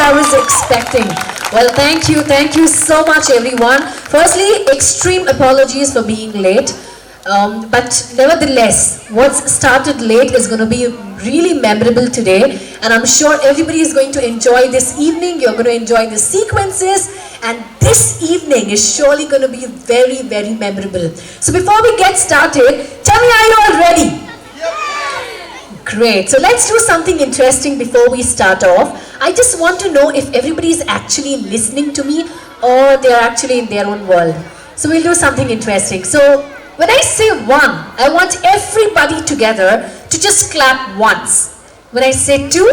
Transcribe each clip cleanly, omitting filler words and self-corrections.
I was expecting. Well, thank you so much, everyone. Firstly, extreme apologies for being late. But nevertheless, what's started late is going to be really memorable today, and I'm sure everybody is going to enjoy this evening. You're going to enjoy the sequences, and this evening is surely going to be very, very memorable. So before we get started, tell me, are you all ready? Great. So let's do something interesting before we start off. I just want to know if everybody is actually listening to me or they're actually in their own world. So we'll do something interesting. So when I say one, I want everybody together to just clap once. When I say two,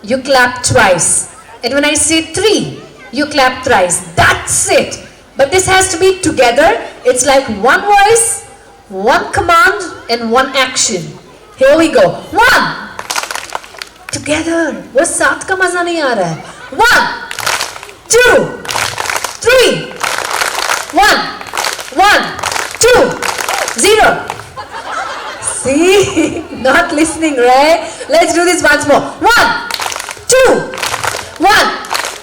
you clap twice. And when I say three, you clap thrice. That's it. But this has to be together. It's like one voice, one command, and one action. Here we go. One. Together. वो साथ का मजा नहीं आ रहा है. 1, 2, 3. 1, 1, 2. 0. See? Not listening, right? Let's do this once more. 1, 2, 1,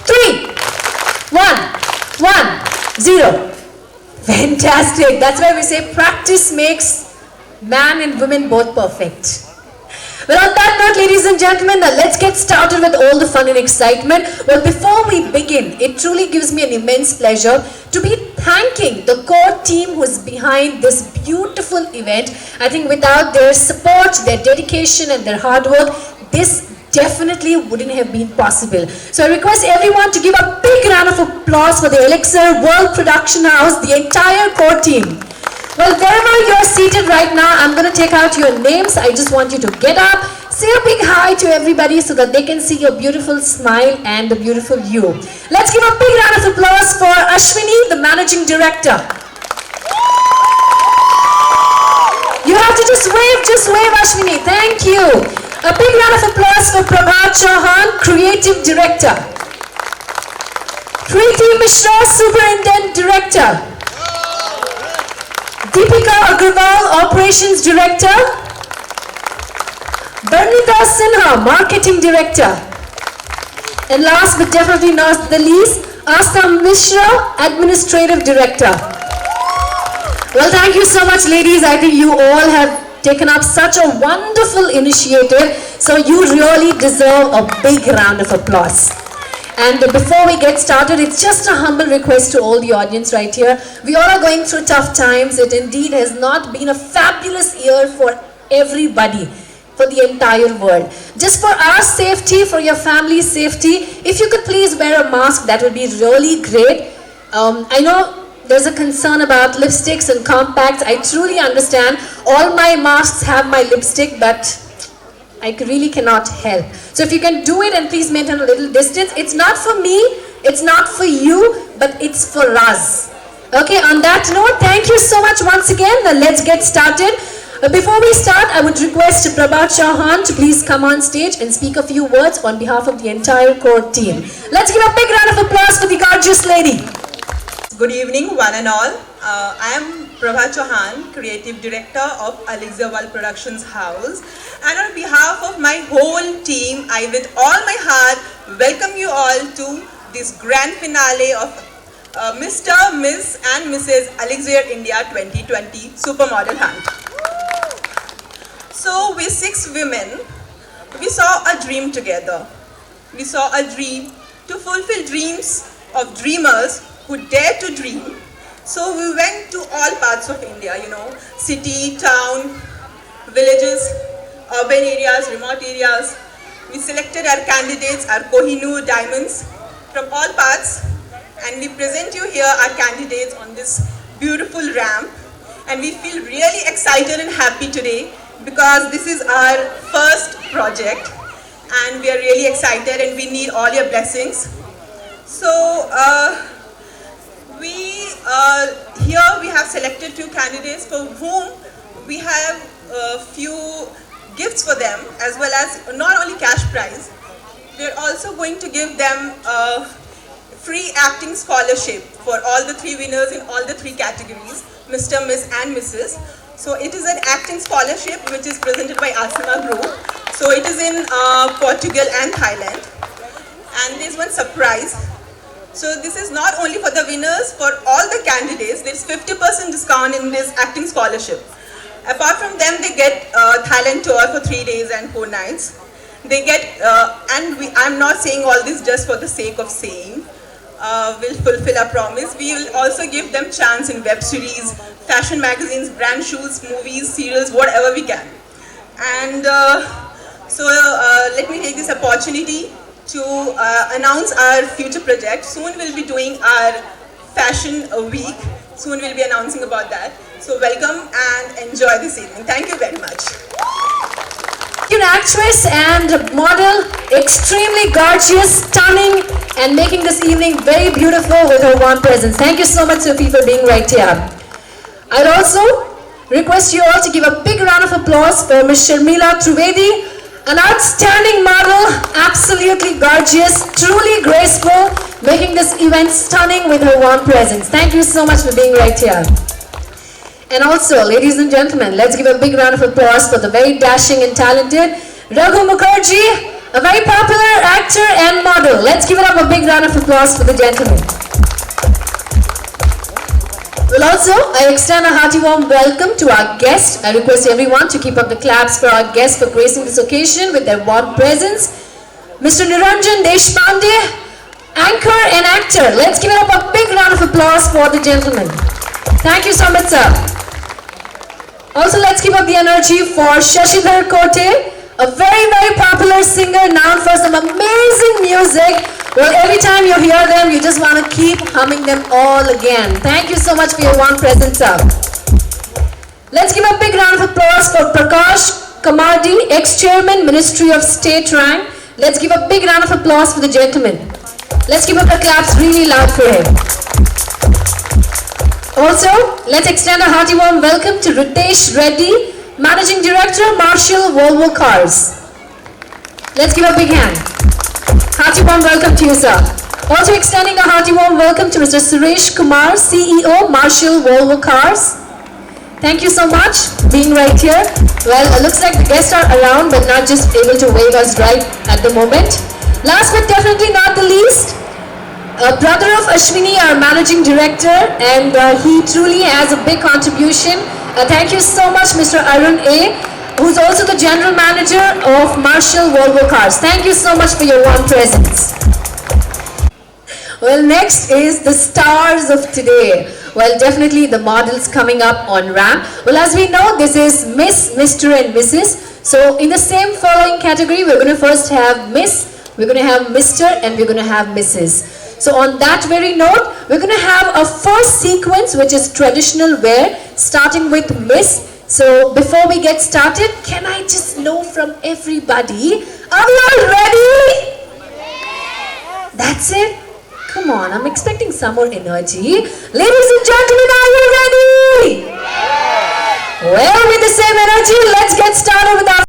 3. 1, 0. Fantastic. That's why we say practice makes man and women both perfect. Well, on that note, ladies and gentlemen, now let's get started with all the fun and excitement. Well, before we begin, it truly gives me an immense pleasure to be thanking the core team who's behind this beautiful event. I think without their support, their dedication and their hard work, this definitely wouldn't have been possible. So I request everyone to give a big round of applause for the Elixir World Production House, the entire core team. Well, wherever you're seated right now, I'm going to take out your names. I just want you to get up, say a big hi to everybody so that they can see your beautiful smile and the beautiful you. Let's give a big round of applause for Ashwini, the Managing Director. You have to just wave Ashwini. Thank you. A big round of applause for Prabhat Chauhan, Creative Director. Preeti Mishra, Superintendent Director. Deepika Agarwal, Operations Director. Barnita Sinha, Marketing Director. And last but definitely not the least, Asta Mishra, Administrative Director. Well, thank you so much, ladies. I think you all have taken up such a wonderful initiative, so you really deserve a big round of applause. And before we get started, it's just a humble request to all the audience right here. We all are going through tough times. It indeed has not been a fabulous year for everybody, for the entire world. Just for our safety, for your family's safety, if you could please wear a mask, that would be really great. I know there's a concern about lipsticks and compacts. I truly understand. All my masks have my lipstick, but I really cannot help. So if you can do it and please maintain a little distance. It's not for me, it's not for you, but it's for us. Okay, on that note, thank you so much once again. Now let's get started. Before we start, I would request Prabhat Chauhan to please come on stage and speak a few words on behalf of the entire core team. Let's give a big round of applause for the gorgeous lady. Good evening, one and all. I am Prabhat Chauhan, Creative Director of Elixir World Productions House. And on behalf of my whole team, I with all my heart welcome you all to this grand finale of Mr., Miss and Mrs. Elixir India 2020 Supermodel Hunt. So we 6 women, we saw a dream together. We saw a dream to fulfill dreams of dreamers who dare to dream. So we went to all parts of India, city, town, villages, urban areas, remote areas. We selected our candidates, our Kohinoor diamonds from all parts, and we present you here our candidates on this beautiful ramp. And we feel really excited and happy today because this is our first project and we are really excited and we need all your blessings. So here we have selected few candidates for whom we have a few gifts for them, as well as not only cash prize. We are also going to give them a free acting scholarship for all the 3 winners in all the 3 categories, Mr., Miss and Mrs. So it is an acting scholarship which is presented by Asima Group. So it is in Portugal and Thailand. And there's one surprise. So this is not only for the winners, for all the candidates, there's 50% discount in this acting scholarship. Apart from them, they get Thailand tour for 3 days and 4 nights. They get, I'm not saying all this just for the sake of saying. We'll fulfill our promise. We will also give them chance in web series, fashion magazines, brand shoes, movies, serials, whatever we can. And let me take this opportunity to announce our future project. Soon we'll be doing our fashion week. Soon we'll be announcing about that. So welcome and enjoy this evening. Thank you very much. You're an actress and model, extremely gorgeous, stunning, and making this evening very beautiful with her warm presence. Thank you so much, Sophie, for being right here. I'd also request you all to give a big round of applause for Ms. Sharmila Trivedi, an outstanding model, absolutely gorgeous, truly graceful, making this event stunning with her warm presence. Thank you so much for being right here. And also, ladies and gentlemen, let's give a big round of applause for the very dashing and talented Raghu Mukherjee, a very popular actor and model. Let's give it up a big round of applause for the gentleman. Well, also, I extend a hearty warm welcome to our guest. I request everyone to keep up the claps for our guest for gracing this occasion with their warm presence. Mr. Niranjan Deshpande, anchor and actor. Let's give it up a big round of applause for the gentleman. Thank you so much, sir. Also, let's keep up the energy for Shashidhar Kote, a very, very popular singer known for some amazing music. Well, every time you hear them, you just want to keep humming them all again. Thank you so much for your warm presence, sir. Let's give a big round of applause for Prakash Kamardi, ex-chairman, Ministry of State rank. Let's give a big round of applause for the gentleman. Let's give up the claps really loud for him. Also, let's extend a hearty warm welcome to Ritesh Reddy, Managing Director, Marshall Volvo Cars. Let's give a big hand. Hearty warm welcome to you, sir. Also extending a hearty warm welcome to Mr. Suresh Kumar, CEO, Marshall Volvo Cars. Thank you so much for being right here. Well, it looks like the guests are around but not just able to wave us right at the moment. Last but definitely not the least, a brother of Ashwini, our managing director, and he truly has a big contribution. Thank you so much, Mr. Arun A, who's also the general manager of Marshall Volvo Cars. Thank you so much for your warm presence. Well, next is the stars of today. Well, definitely the models coming up on ramp. Well, as we know, this is Miss, Mr. and Mrs. So in the same following category, we're going to first have Miss, we're going to have Mr. and we're going to have Mrs. So on that very note, we're going to have a first sequence which is traditional wear, starting with Miss. So before we get started, can I just know from everybody, are we all ready? That's it? Come on, I'm expecting some more energy. Ladies and gentlemen, are you ready? Well, with the same energy, let's get started with our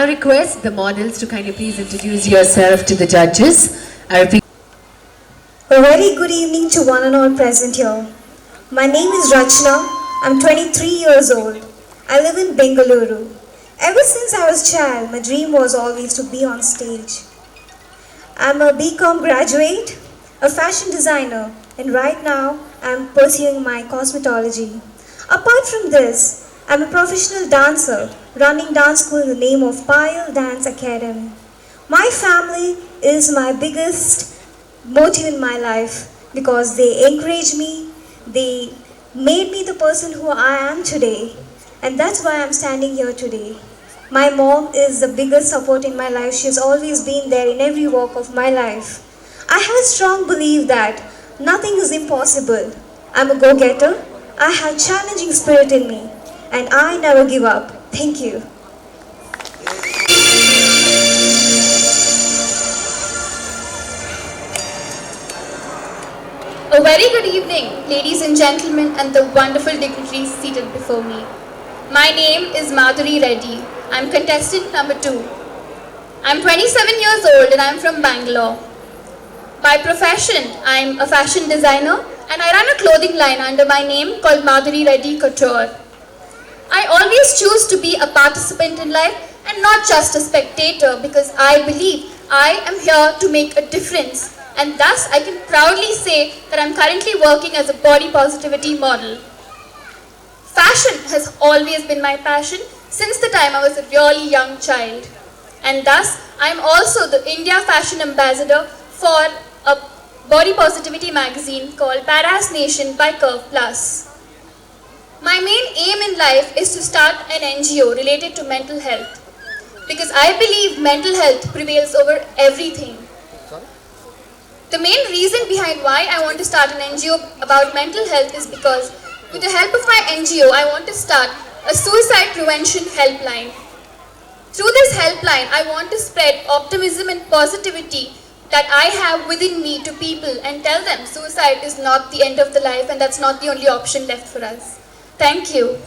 request the models to kindly please introduce yourself to the judges. I repeat. A very good evening to one and all present here. My name is Rachna. I'm 23 years old. I live in Bengaluru. Ever since I was a child, my dream was always to be on stage. I'm a BCom graduate, a fashion designer, and right now I'm pursuing my cosmetology. Apart from this, I'm a professional dancer running dance school in the name of Payal Dance Academy. My family is my biggest motive in my life because they encourage me, they made me the person who I am today, and that's why I'm standing here today. My mom is the biggest support in my life. She's always been there in every walk of my life. I have a strong belief that nothing is impossible. I'm a go-getter. I have challenging spirit in me, and I never give up. Thank you. A very good evening, ladies and gentlemen, and the wonderful dignitaries seated before me. My name is Madhuri Reddy. I'm contestant number 2. I'm 27 years old and I'm from Bangalore. By profession, I'm a fashion designer and I run a clothing line under my name called Madhuri Reddy Couture. I always choose to be a participant in life and not just a spectator because I believe I am here to make a difference. And thus, I can proudly say that I'm currently working as a body positivity model. Fashion has always been my passion since the time I was a really young child. And thus, I'm also the India Fashion Ambassador for a body positivity magazine called Badass Nation by Curve Plus. My main aim in life is to start an NGO related to mental health because I believe mental health prevails over everything. The main reason behind why I want to start an NGO about mental health is because with the help of my NGO, I want to start a suicide prevention helpline. Through this helpline, I want to spread optimism and positivity that I have within me to people and tell them suicide is not the end of the life and that's not the only option left for us. Thank you.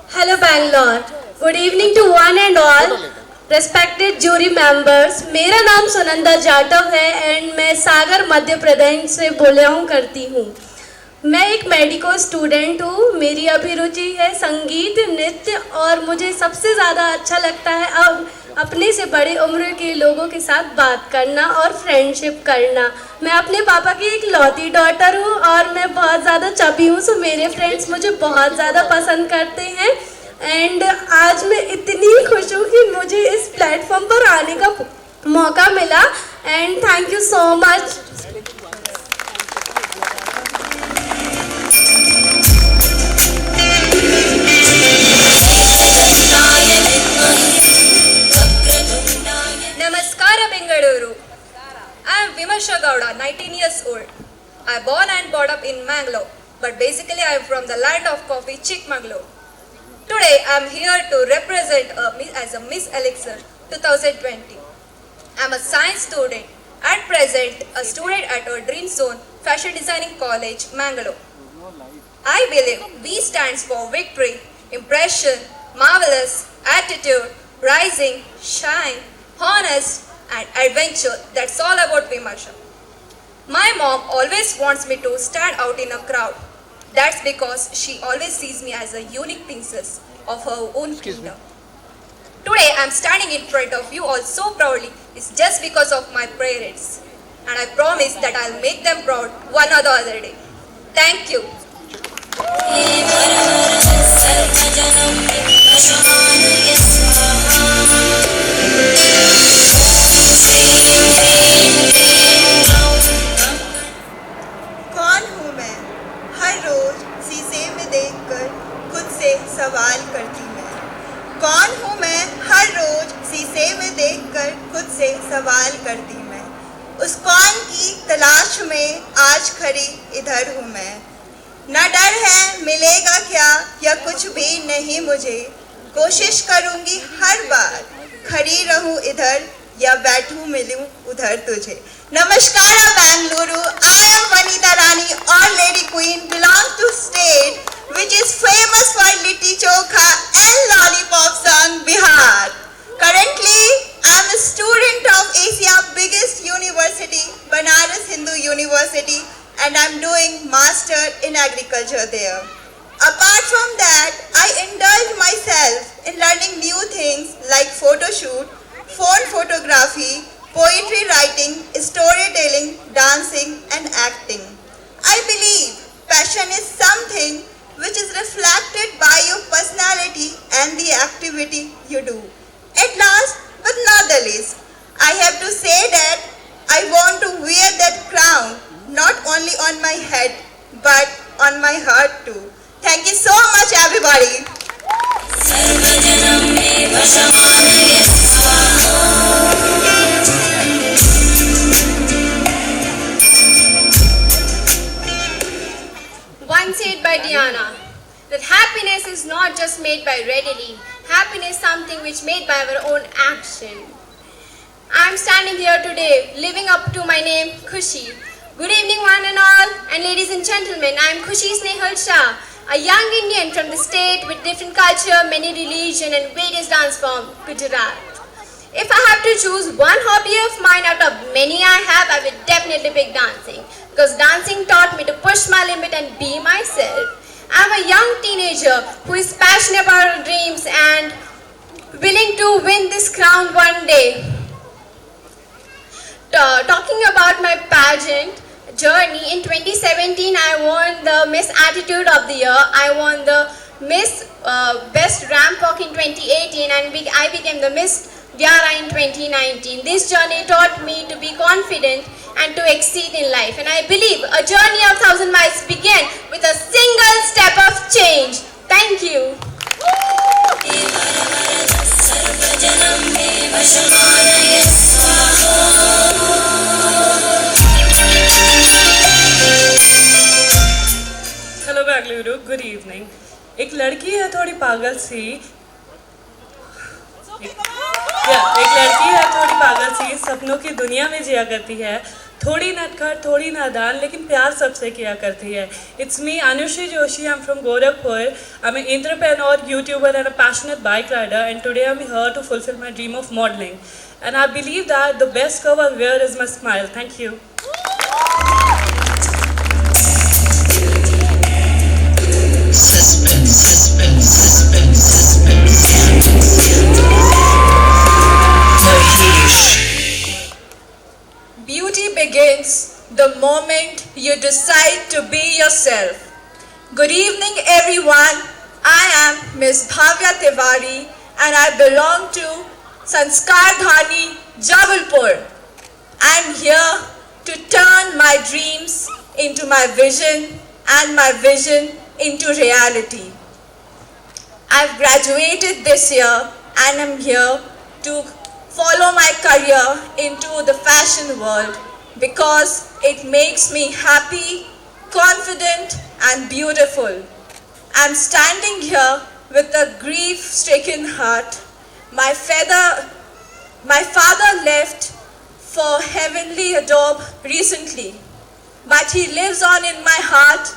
Hello Bangalore. Good evening to one and all. Respected jury members, मेरा नाम सुनंदा जाटव है and मैं सागर मध्य प्रदेश से belong करती हूँ. मैं एक medical student हूँ. मेरी अभिरुचि है संगीत, नृत्य और मुझे सबसे ज़्यादा अच्छा लगता है अब अपने से बड़े उम्र के लोगों के साथ बात करना और फ्रेंडशिप करना. मैं अपने पापा की एक लौती डॉटर हूँ और मैं बहुत ज़्यादा चबी हूँ, सो मेरे फ्रेंड्स मुझे बहुत ज़्यादा पसंद करते हैं. एंड आज मैं इतनी खुश हूँ कि मुझे इस प्लेटफॉर्म पर आने का मौका मिला and thank you so much. Namaskara Bengaluru. I am Vimasha Gowda, 19 years old. I am born and brought up in Mangalore, but basically I am from the land of coffee, Chikmagalur. Today I am here to represent as a Miss Elixir 2020. I am a science student, at present a student at our Dream Zone Fashion Designing College, Mangalore. I believe V stands for victory, impression, marvelous, attitude, rising, shine, honest and adventure. That's all about Vimarsha. My mom always wants me to stand out in a crowd. That's because she always sees me as a unique princess of her own kingdom. Today I am standing in front of you all so proudly. It's just because of my parents. And I promise that I'll make them proud one or the other day. Thank you. कौन हूँ मैं? हर रोज शीशे में देखकर खुद से सवाल करती मैं. कौन हूँ मैं? हर रोज शीशे में देखकर खुद से सवाल करती मैं. उस कौन की तलाश में आज खड़ी इधर हूँ मैं. न डर है मिलेगा क्या या कुछ भी नहीं मुझे. कोशिश करूँगी हर बार खड़ी रहूँ इधर या बैठूं मिलूं उधर तुझे। Namaskar Bengaluru, I am Vanita Rani or Lady Queen, belong to state which is famous for litti chokha and lollipop song Bihar. Currently, I am a student of Asia's biggest university, Banaras Hindu University, and I am doing Master in Agriculture there. Apart from that, I indulge myself in learning new things like photo shoot, phone photography, poetry writing, storytelling, dancing and acting. I believe passion is something which is reflected by your personality and the activity you do. At last but not the least, I have to say that I want to wear that crown not only on my head but on my heart too. Thank you so much everybody. Once said by Diana, that happiness is not just made by readily, happiness is something which made by our own action. I am standing here today, living up to my name, Khushi. Good evening one and all, and ladies and gentlemen, I am Khushi Snehal Shah, a young Indian from the state with different culture, many religion and various dance forms, Gujarat. If I have to choose one hobby of mine out of many I have, I would definitely pick dancing. Because dancing taught me to push my limit and be myself. I'm a young teenager who is passionate about her dreams and willing to win this crown one day. Talking about my pageant journey, in 2017 I won the Miss Attitude of the Year. I won the Miss Best Ramp Walk in 2018 and I became the Miss Vyara in 2019. This journey taught me to be confident and to exceed in life. And I believe a journey of 1,000 miles began with a single step of change. Thank you. Hello Bengaluru, good evening. एक लड़की है थोड़ी पागल सी सपनों की दुनिया में जिया करती है, थोड़ी नटखट थोड़ी नादान लेकिन प्यार सबसे किया करती है. It's me Anushri Joshi, I'm from Gorakhpur. I'm an entrepreneur, YouTuber and a passionate bike rider, and today I'm here to fulfill my dream of modeling. And I believe that the best curve I'll wear is my smile. Thank you. Beauty begins the moment you decide to be yourself. Good evening everyone. I am Miss Bhavya Tiwari and I belong to Sanskar Dhani, Jabalpur. I am here to turn my dreams into my vision and my vision into reality. I've graduated this year and I'm here to follow my career into the fashion world because it makes me happy, confident and beautiful. I'm standing here with a grief-stricken heart. My father left for heavenly adobe recently, but he lives on in my heart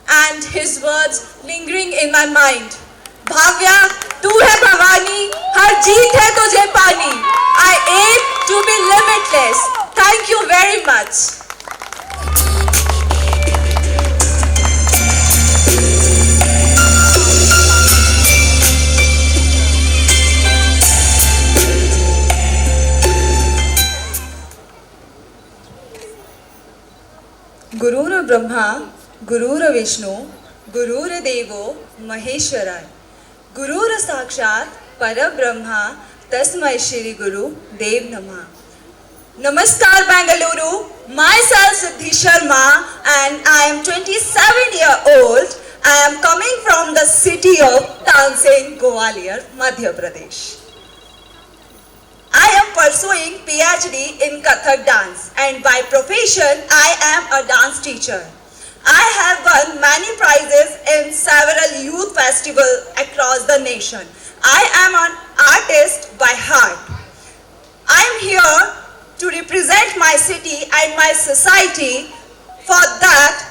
and his words lingering in my mind. Bhavya, तू है भवानी, हर जीत है तुझे पानी. I aim to be limitless. Thank you very much. गुरुर ब्रह्मा, गुरुर विष्णु, गुरुर देवो महेश्वरा. गुरुर साक्षात परब्रह्मा तस्मै श्री गुरु देव नमः. Namaskar Bengaluru, myself Siddhi Sharma and I am 27-year-old. I am coming from the city of Tansing, Gwalior, Madhya Pradesh. I am pursuing PhD in Kathak dance and by profession I am a dance teacher. I have won many prizes in several youth festivals across the nation. I am an artist by heart. I am here to represent my city and my society. For that,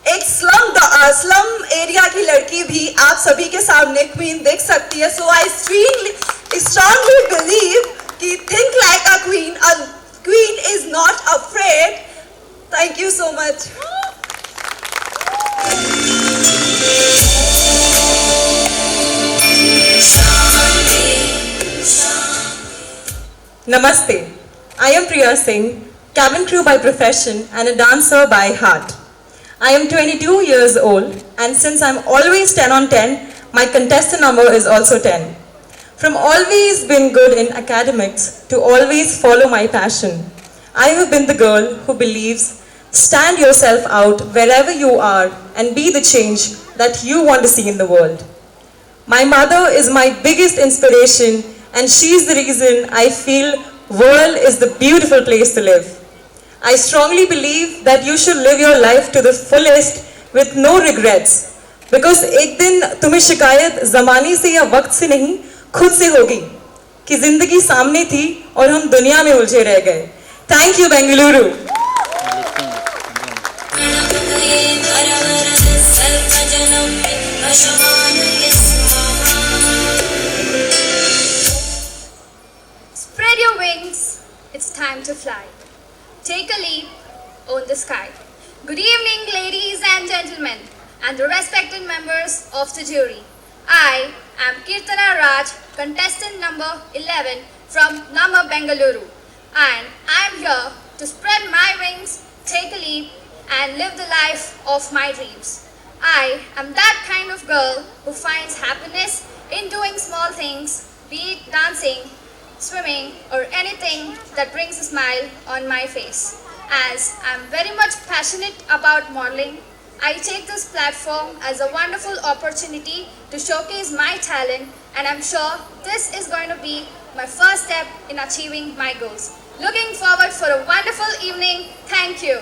एक slum area की लड़की भी आप सभी के सामने queen देख सकती है. So I strongly believe कि think like a queen is not afraid. Thank you so much. Namaste. I am Priya Singh, cabin crew by profession and a dancer by heart. I am 22 years old, and since I'm always 10 on 10, my contestant number is also 10. From always been good in academics to always follow my passion, I have been the girl who believes stand yourself out wherever you are and be the change that you want to see in the world. My mother is my biggest inspiration, and she's the reason I feel world is the beautiful place to live. I strongly believe that you should live your life to the fullest with no regrets, because एक दिन तुम्हें शिकायत ज़माने से या वक्त से नहीं खुद से होगी कि जिंदगी सामने थी और हम दुनिया में उलझे रह गए. Thank you, Bengaluru. Spread your wings, it's time to fly. Take a leap, own the sky. Good evening, ladies and gentlemen, and the respected members of the jury. I am Kirtana Raj, contestant number 11 from Nama, Bengaluru, and I am here to spread my wings, take a leap, and live the life of my dreams. I am that kind of girl who finds happiness in doing small things, be it dancing, swimming, or anything that brings a smile on my face. As I'm very much passionate about modeling, I take this platform as a wonderful opportunity to showcase my talent, and I'm sure this is going to be my first step in achieving my goals. Looking forward for a wonderful evening. Thank you.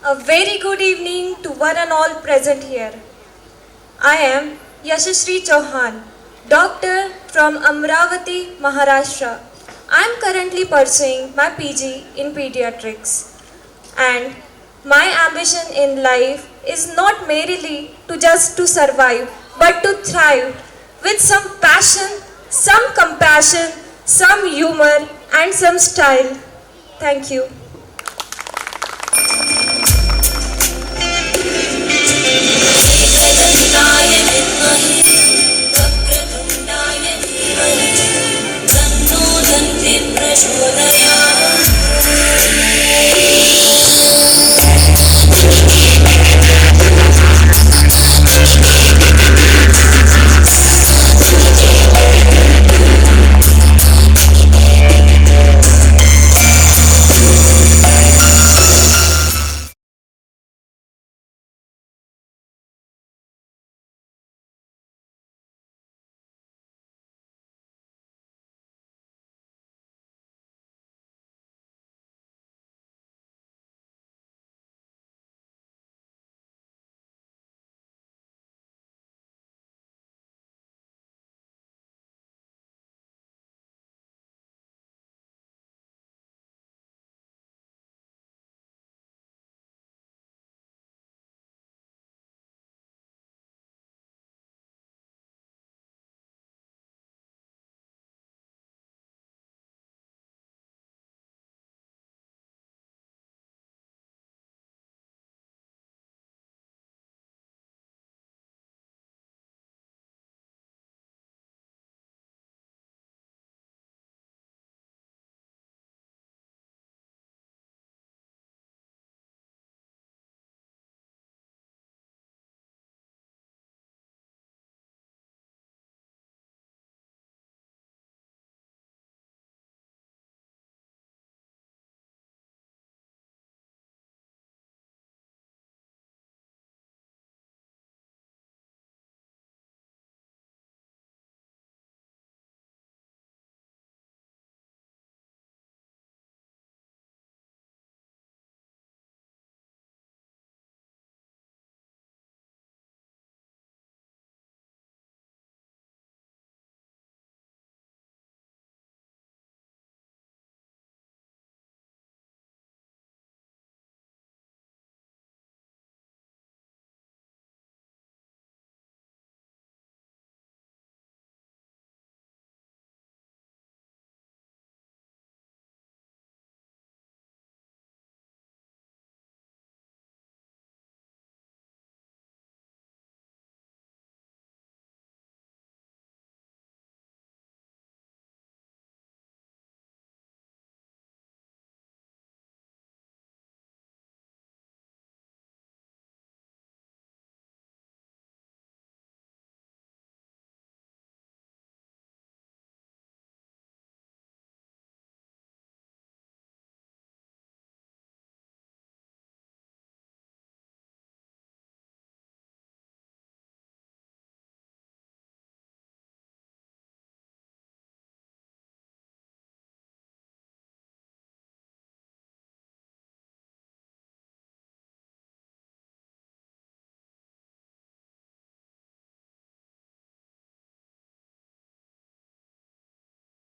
A very good evening to one and all present here. I am Yashashri Chauhan, doctor from Amravati, Maharashtra. I am currently pursuing my PG in pediatrics, and my ambition in life is not merely to survive, but to thrive with some passion, some compassion, some humor and some style. Thank you.